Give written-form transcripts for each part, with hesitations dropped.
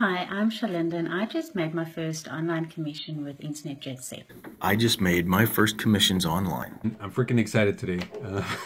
Hi, I'm Shalinda and I just made my first online commission with Internet Jet Set. I just made my first commissions online. I'm freaking excited today.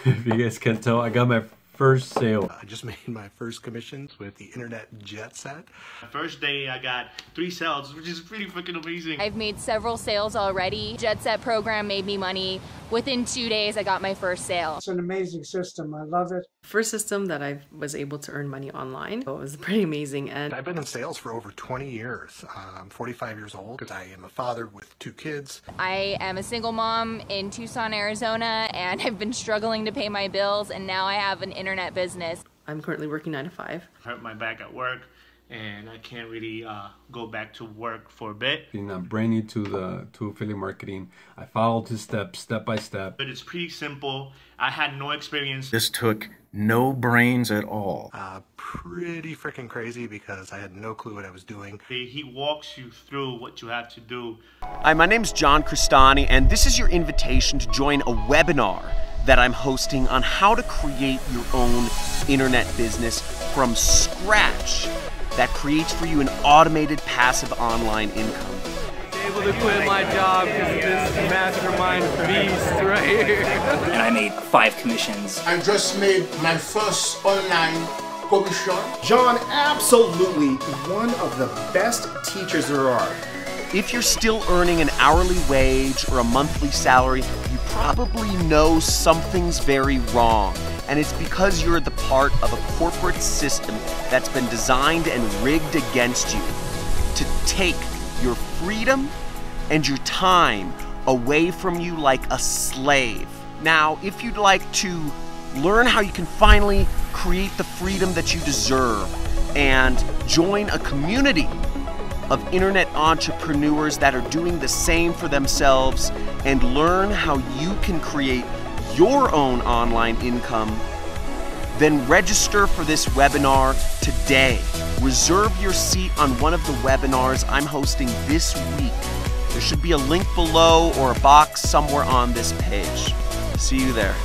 If you guys can't tell, I got my first sale. I just made my first commissions with the Internet Jet Set. The first day I got 3 sales, which is pretty freaking amazing. I've made several sales already. Jet Set program made me money. Within 2 days, I got my first sale. It's an amazing system. I love it. First system that I was able to earn money online. So it was pretty amazing. And I've been in sales for over 20 years. I'm 45 years old because I am a father with 2 kids. I am a single mom in Tucson, Arizona, and I've been struggling to pay my bills, and now I have an internet business. I'm currently working 9 to 5. I hurt my back at work, and I can't really go back to work for a bit. I'm brand new to affiliate marketing. I followed the steps, step by step. But it's pretty simple. I had no experience. This took no brains at all. Pretty freaking crazy because I had no clue what I was doing. He walks you through what you have to do. Hi, my name's John Cristani, and this is your invitation to join a webinar that I'm hosting on how to create your own internet business from scratch that creates for you an automated passive online income. Able to quit my job because of this mastermind beast right here. And I made 5 commissions. I just made my first online commission. John, absolutely one of the best teachers there are. If you're still earning an hourly wage or a monthly salary, you probably know something's very wrong. And it's because you're the part of a corporate system that's been designed and rigged against you to take your freedom and your time away from you like a slave. Now, if you'd like to learn how you can finally create the freedom that you deserve and join a community of internet entrepreneurs that are doing the same for themselves and learn how you can create your own online income, then register for this webinar today. Reserve your seat on one of the webinars I'm hosting this week. There should be a link below or a box somewhere on this page. See you there.